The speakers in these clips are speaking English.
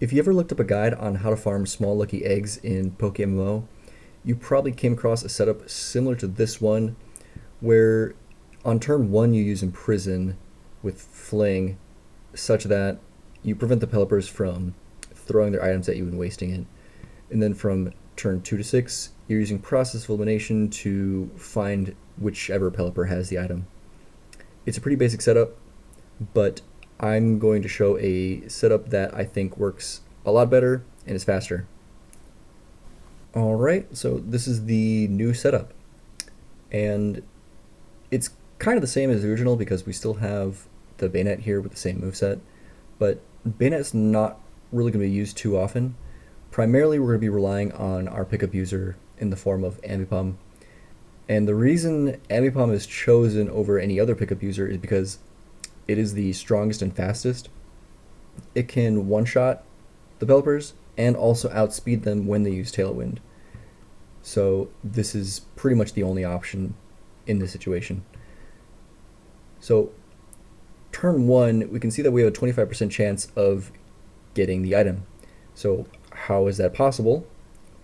If you ever looked up a guide on how to farm small lucky eggs in PokeMMO, you probably came across a setup similar to this one, where on turn 1 you use Imprison with Fling, such that you prevent the developers from throwing their items at you and wasting it. And then from turn 2 to 6, you're using Process of Elimination to find whichever developer has the item. It's a pretty basic setup, but I'm going to show a setup that I think works a lot better and is faster. Alright, so this is the new setup. And it's kind of the same as the original because we still have the Bayonet here with the same moveset, but Bayonet's not really going to be used too often. Primarily we're going to be relying on our pickup user in the form of Ambipom. And the reason Ambipom is chosen over any other pickup user is because it is the strongest and fastest. It can one-shot developers and also outspeed them when they use Tailwind. So this is pretty much the only option in this situation. So turn 1, we can see that we have a 25% chance of getting the item. So how is that possible?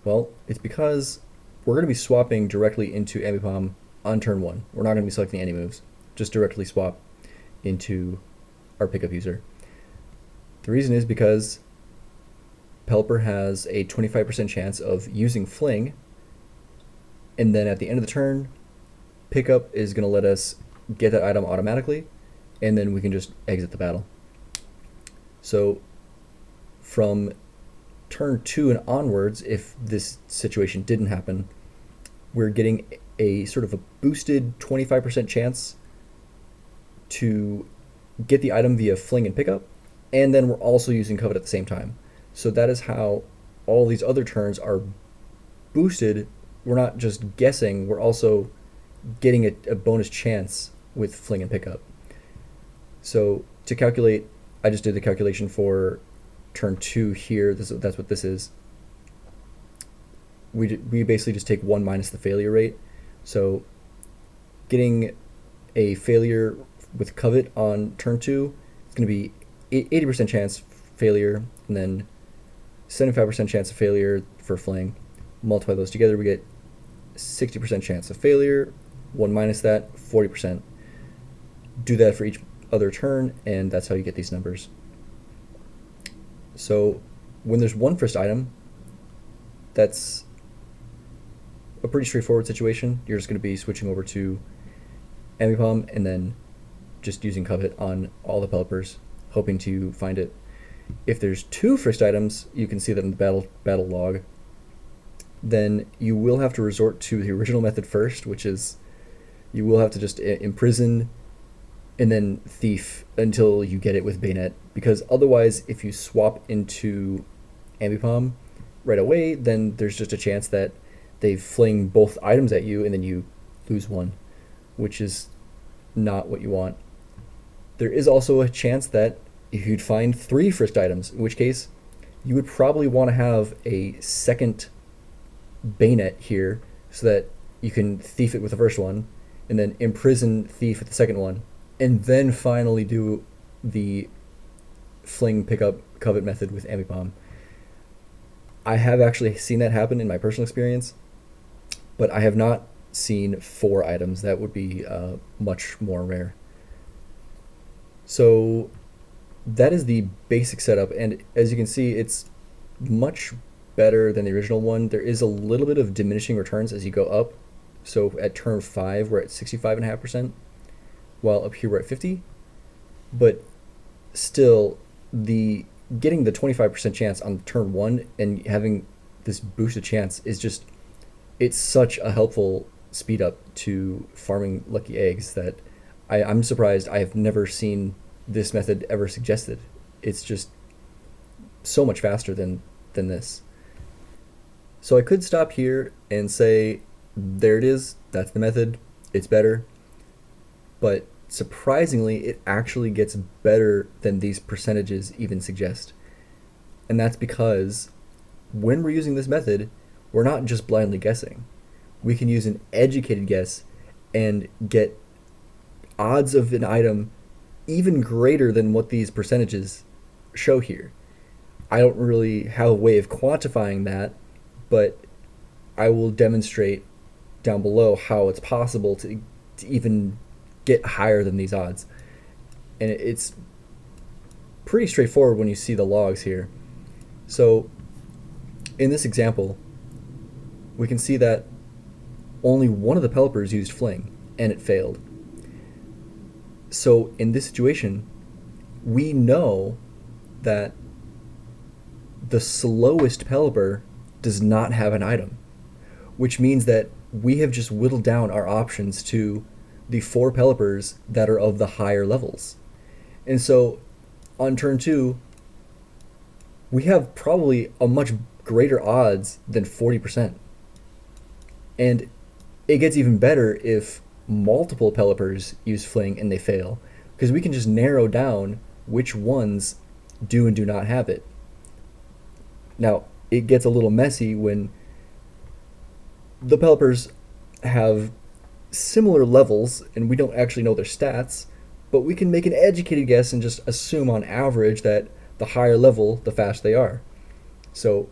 Well, it's because we're going to be swapping directly into Ambipom on turn 1. We're not going to be selecting any moves, just directly swap into our pickup user. The reason is because Pelipper has a 25% chance of using Fling, and then at the end of the turn, pickup is going to let us get that item automatically, and then we can just exit the battle. So from turn 2 and onwards, if this situation didn't happen, we're getting a sort of a boosted 25% chance to get the item via Fling and pickup, and then we're also using Covet at the same time. So that is how all these other turns are boosted. We're not just guessing, we're also getting a bonus chance with Fling and pickup. So to calculate, I just did the calculation for turn 2 here. That's what this is. We basically just take 1 minus the failure rate. So getting a failure with Covet on turn 2, it's going to be 80% chance failure, and then 75% chance of failure for Fling. Multiply those together, we get 60% chance of failure. 1 minus that, 40%. Do that for each other turn, and that's how you get these numbers. So when there's one first item, that's a pretty straightforward situation. You're just going to be switching over to Ambipom and then just using Covet on all the developers, hoping to find it. If there's 2 first items, you can see that in the battle log, then you will have to resort to the original method first, which is you will have to just imprison and then thief until you get it with Bayonet, because otherwise if you swap into Ambipom right away, then there's just a chance that they fling both items at you and then you lose one, which is not what you want. There is also a chance that if you'd find 3 first items, in which case you would probably want to have a second Bayonet here so that you can thief it with the first one and then imprison thief with the second one, and then finally do the Fling pickup Covet method with Ambipom. I have actually seen that happen in my personal experience, but I have not seen 4 items. That would be much more rare. So that is the basic setup, and as you can see, it's much better than the original one. There is a little bit of diminishing returns as you go up. So at turn 5, we're at 65.5%, while up here we're at 50. But still, getting the 25% chance on turn 1 and having this boosted chance is just, it's such a helpful speed up to farming lucky eggs that I'm surprised I have never seen this method ever suggested. It's just so much faster than this. So I could stop here and say, there it is, that's the method, it's better. But surprisingly, it actually gets better than these percentages even suggest. And that's because when we're using this method, we're not just blindly guessing. We can use an educated guess and get odds of an item even greater than what these percentages show here. I don't really have a way of quantifying that, but I will demonstrate down below how it's possible to even get higher than these odds. And it's pretty straightforward when you see the logs here. So in this example, we can see that only one of the pelipers used fling, and it failed. So in this situation, we know that the slowest pelipper does not have an item, which means that we have just whittled down our options to the 4 pelipers that are of the higher levels. And so on turn 2, we have probably a much greater odds than 40%. And it gets even better if multiple pelipers use fling and they fail, because we can just narrow down which ones do and do not have it. Now, it gets a little messy when the pelipers have similar levels and we don't actually know their stats, but we can make an educated guess and just assume on average that the higher level, the faster they are. So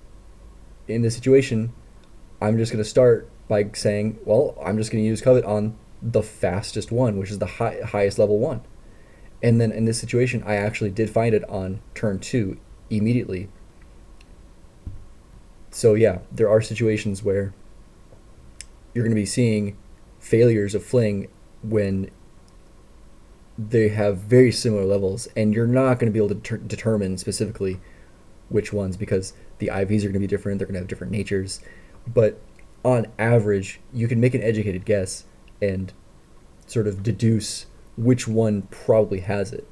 in this situation, I'm just going to start by saying, well, I'm just going to use Covet on the fastest one, which is the highest level one. And then in this situation, I actually did find it on turn 2 immediately. So yeah, there are situations where you're going to be seeing failures of fling when they have very similar levels, and you're not going to be able to determine specifically which ones, because the IVs are going to be different, they're going to have different natures. But on average, you can make an educated guess and sort of deduce which one probably has it.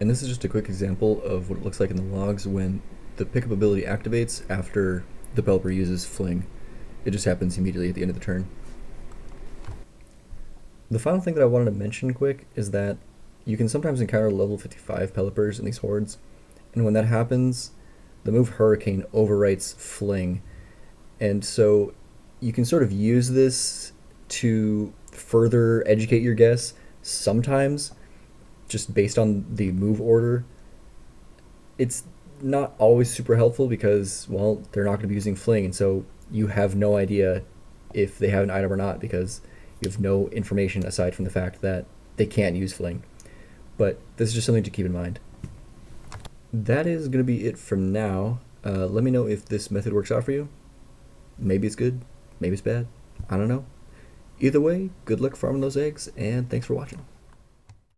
And this is just a quick example of what it looks like in the logs when the pickup ability activates after the pelipper uses fling. It just happens immediately at the end of the turn. The final thing that I wanted to mention quick is that you can sometimes encounter level 55 pelipers in these hordes, and when that happens, the move Hurricane overwrites fling. And so you can sort of use this to further educate your guess sometimes, just based on the move order. It's not always super helpful because, well, they're not going to be using fling, and so you have no idea if they have an item or not because you have no information aside from the fact that they can't use fling. But this is just something to keep in mind. That is going to be it from now. Let me know if this method works out for you. Maybe it's good, maybe it's bad, I don't know. Either way, good luck farming those eggs, and thanks for watching.